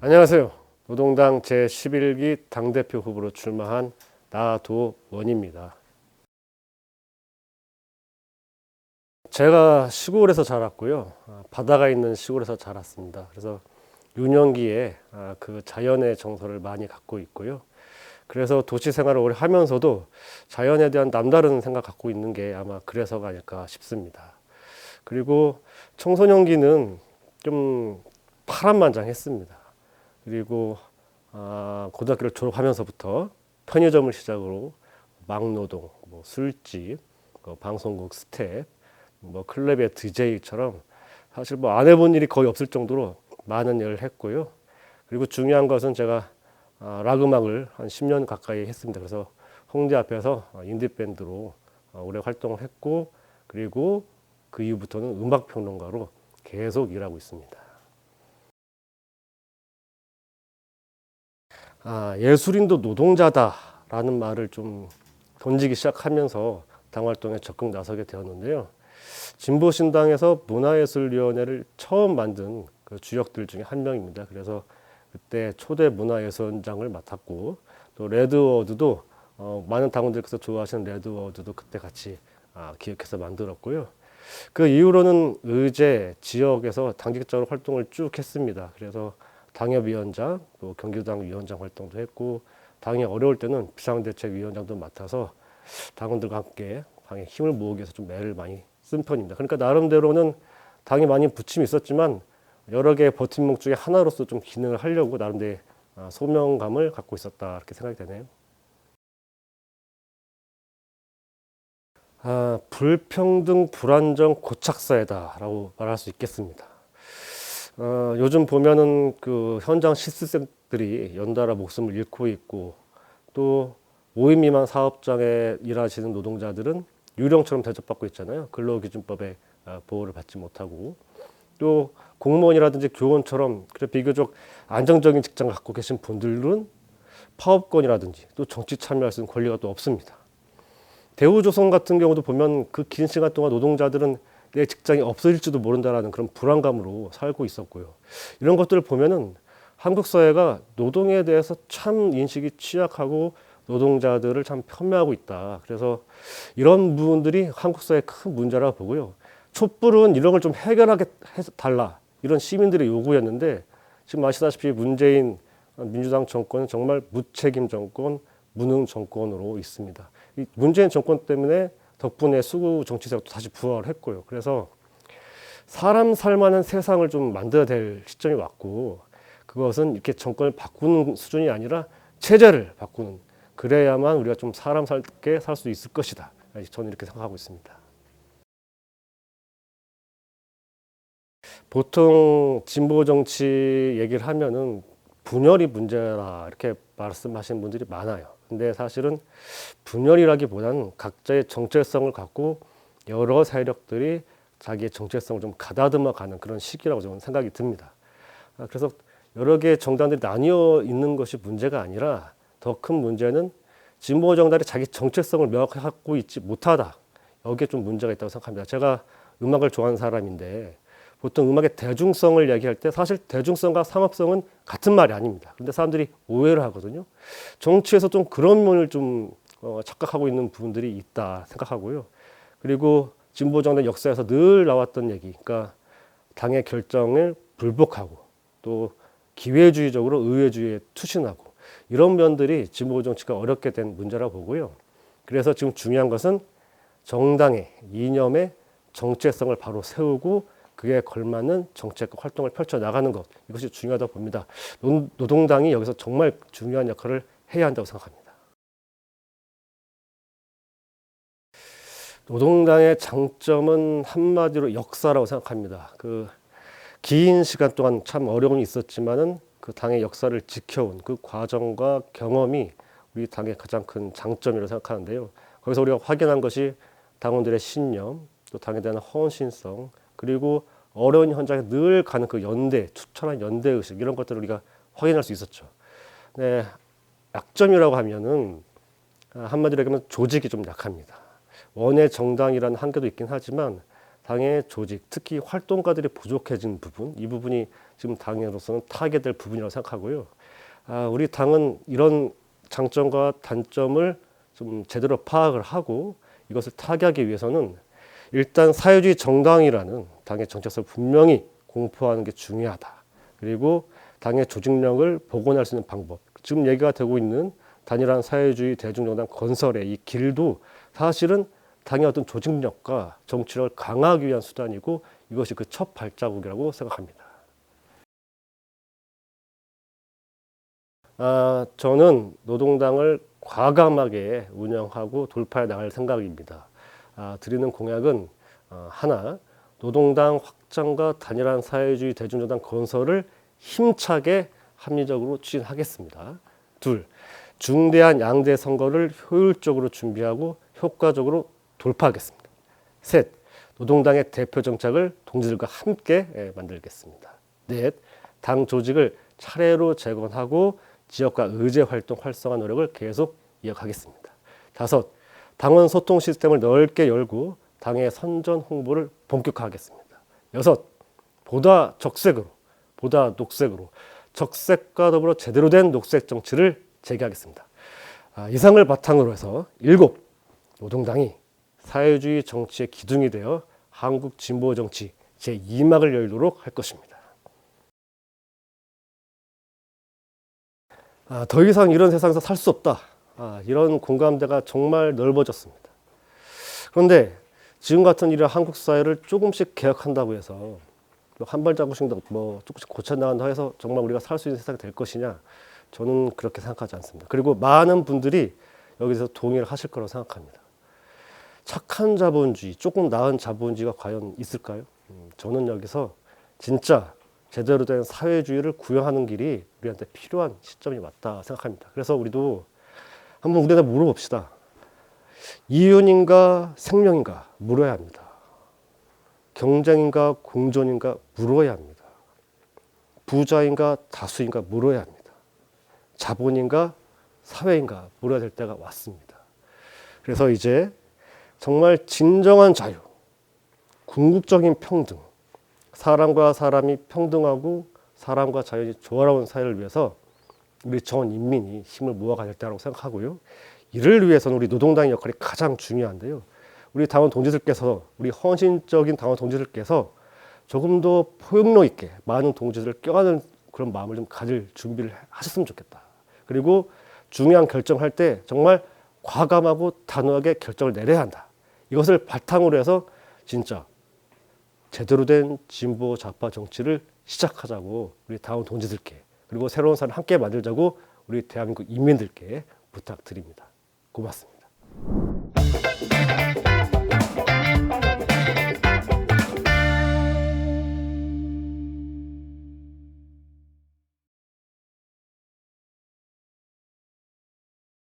안녕하세요. 노동당 제11기 당대표 후보로 출마한 나도원입니다. 제가 시골에서 자랐고요. 바다가 있는 시골에서 자랐습니다. 그래서 유년기에 그 자연의 정서를 많이 갖고 있고요. 그래서 도시 생활을 오래 하면서도 자연에 대한 남다른 생각 갖고 있는 게 아마 그래서가 아닐까 싶습니다. 그리고 청소년기는 좀 파란만장했습니다. 그리고 고등학교를 졸업하면서부터 편의점을 시작으로 막노동, 술집, 방송국 스텝, 클럽의 DJ처럼 사실 안 해본 일이 거의 없을 정도로 많은 일을 했고요. 그리고 중요한 것은 제가 락 음악을 한 10년 가까이 했습니다. 그래서 홍대 앞에서 인디밴드로 오래 활동을 했고, 그리고 그 이후부터는 음악평론가로 계속 일하고 있습니다. 예술인도 노동자다라는 말을 좀 던지기 시작하면서 당 활동에 적극 나서게 되었는데요. 진보신당에서 문화예술위원회를 처음 만든 그 주역들 중에 한 명입니다. 그래서 그때 초대 문화예술원장을 맡았고, 또 레드워드도 많은 당원들께서 좋아하시는 레드워드도 그때 같이 기획해서 만들었고요. 그 이후로는 의제 지역에서 당직적으로 활동을 쭉 했습니다. 그래서 당협위원장, 또 경기도당 위원장 활동도 했고, 당이 어려울 때는 비상대책위원장도 맡아서 당원들과 함께 당에 힘을 모으기 위해서 좀 애를 많이 쓴 편입니다. 그러니까 나름대로는 당에 많이 부침이 있었지만 여러 개의 버팀목 중에 하나로서 좀 기능을 하려고 나름대로 소명감을 갖고 있었다, 이렇게 생각이 되네요. 불평등, 불안정, 고착사회다라고 말할 수 있겠습니다. 요즘 보면은 그 현장 실습생들이 연달아 목숨을 잃고 있고, 또 5인 미만 사업장에 일하시는 노동자들은 유령처럼 대접받고 있잖아요. 근로기준법에 보호를 받지 못하고, 또 공무원이라든지 교원처럼 그래 비교적 안정적인 직장을 갖고 계신 분들은 파업권이라든지 또 정치 참여할 수 있는 권리가 또 없습니다. 대우조선 같은 경우도 보면 그 긴 시간 동안 노동자들은 내 직장이 없어질지도 모른다라는 그런 불안감으로 살고 있었고요. 이런 것들을 보면은 한국 사회가 노동에 대해서 참 인식이 취약하고 노동자들을 참 폄훼하고 있다. 그래서 이런 부분들이 한국 사회의 큰 문제라고 보고요. 촛불은 이런 걸 좀 해결하게 해서 달라, 이런 시민들의 요구였는데, 지금 아시다시피 문재인 민주당 정권은 정말 무책임 정권, 무능 정권으로 있습니다. 이 문재인 정권 때문에 덕분에 수구 정치세가 또 다시 부활했고요. 그래서 사람 살만한 세상을 좀 만들어야 될 시점이 왔고, 그것은 이렇게 정권을 바꾸는 수준이 아니라 체제를 바꾸는, 그래야만 우리가 좀 사람 살게 살 수 있을 것이다. 저는 이렇게 생각하고 있습니다. 보통 진보 정치 얘기를 하면은 분열이 문제라 이렇게 말씀하시는 분들이 많아요. 근데 사실은 분열이라기보다는 각자의 정체성을 갖고 여러 세력들이 자기의 정체성을 좀 가다듬어 가는 그런 시기라고 저는 생각이 듭니다. 그래서 여러 개의 정당들이 나뉘어 있는 것이 문제가 아니라 더 큰 문제는 진보 정당이 자기 정체성을 명확히 갖고 있지 못하다. 여기에 좀 문제가 있다고 생각합니다. 제가 음악을 좋아하는 사람인데 보통 음악의 대중성을 얘기할 때 사실 대중성과 상업성은 같은 말이 아닙니다. 그런데 사람들이 오해를 하거든요. 정치에서 좀 그런 면을 좀 착각하고 있는 부분들이 있다 생각하고요. 그리고 진보 정당 역사에서 늘 나왔던 얘기, 그러니까 당의 결정을 불복하고 또 기회주의적으로 의회주의에 투신하고, 이런 면들이 진보 정치가 어렵게 된 문제라고 보고요. 그래서 지금 중요한 것은 정당의 이념의 정체성을 바로 세우고 그에 걸맞는 정책과 활동을 펼쳐나가는 것, 이것이 중요하다고 봅니다. 노동당이 여기서 정말 중요한 역할을 해야 한다고 생각합니다. 노동당의 장점은 한마디로 역사라고 생각합니다. 그 긴 시간 동안 참 어려움이 있었지만은 그 당의 역사를 지켜온 그 과정과 경험이 우리 당의 가장 큰 장점이라고 생각하는데요. 거기서 우리가 확인한 것이 당원들의 신념, 또 당에 대한 헌신성, 그리고 어려운 현장에 늘 가는 그 연대, 투철한 연대 의식, 이런 것들을 우리가 확인할 수 있었죠. 네, 약점이라고 하면은 한마디로 얘기하면 조직이 좀 약합니다. 원외 정당이라는 한계도 있긴 하지만 당의 조직, 특히 활동가들이 부족해진 부분, 이 부분이 지금 당으로서는 타개될 부분이라고 생각하고요. 우리 당은 이런 장점과 단점을 좀 제대로 파악을 하고 이것을 타개하기 위해서는 일단 사회주의 정당이라는 당의 정체성을 분명히 공포하는 게 중요하다. 그리고 당의 조직력을 복원할 수 있는 방법, 지금 얘기가 되고 있는 단일한 사회주의 대중정당 건설의 이 길도 사실은 당의 어떤 조직력과 정치력을 강화하기 위한 수단이고 이것이 그 첫 발자국이라고 생각합니다. 저는 노동당을 과감하게 운영하고 돌파해 나갈 생각입니다. 드리는 공약은 하나, 노동당 확장과 단일한 사회주의 대중정당 건설을 힘차게 합리적으로 추진하겠습니다. 둘, 중대한 양대 선거를 효율적으로 준비하고 효과적으로 돌파하겠습니다. 셋, 노동당의 대표 정책을 동지들과 함께 만들겠습니다. 넷, 당 조직을 차례로 재건하고 지역과 의제 활동 활성화 노력을 계속 이어가겠습니다. 다섯, 당원 소통 시스템을 넓게 열고 당의 선전 홍보를 본격화하겠습니다. 여섯, 보다 적색으로, 보다 녹색으로, 적색과 더불어 제대로 된 녹색 정치를 재개하겠습니다. 이상을 바탕으로 해서 일곱, 노동당이 사회주의 정치의 기둥이 되어 한국 진보 정치 제2막을 열도록 할 것입니다. 더 이상 이런 세상에서 살 수 없다. 이런 공감대가 정말 넓어졌습니다. 그런데 지금 같은 이런 한국 사회를 조금씩 개혁한다고 해서 한 발자국씩 조금씩 고쳐나간다 해서 정말 우리가 살 수 있는 세상이 될 것이냐? 저는 그렇게 생각하지 않습니다. 그리고 많은 분들이 여기서 동의를 하실 거라고 생각합니다. 착한 자본주의, 조금 나은 자본주의가 과연 있을까요? 저는 여기서 진짜 제대로 된 사회주의를 구현하는 길이 우리한테 필요한 시점이 맞다 생각합니다. 그래서 우리도 한번 우리한테 물어봅시다. 이윤인가 생명인가 물어야 합니다. 경쟁인가 공존인가 물어야 합니다. 부자인가 다수인가 물어야 합니다. 자본인가 사회인가 물어야 될 때가 왔습니다. 그래서 이제 정말 진정한 자유, 궁극적인 평등, 사람과 사람이 평등하고 사람과 자연이 조화로운 사회를 위해서 우리 전 인민이 힘을 모아가야 될 때라고 생각하고요. 이를 위해서는 우리 노동당의 역할이 가장 중요한데요. 우리 당원 동지들께서, 우리 헌신적인 당원 동지들께서 조금 더 포용력 있게 많은 동지들을 껴안는 그런 마음을 좀 가질 준비를 하셨으면 좋겠다. 그리고 중요한 결정할 때 정말 과감하고 단호하게 결정을 내려야 한다. 이것을 바탕으로 해서 진짜 제대로 된 진보 좌파 정치를 시작하자고 우리 당원 동지들께, 그리고 새로운 사회를 함께 만들자고 우리 대한민국 인민들께 부탁드립니다. 고맙습니다.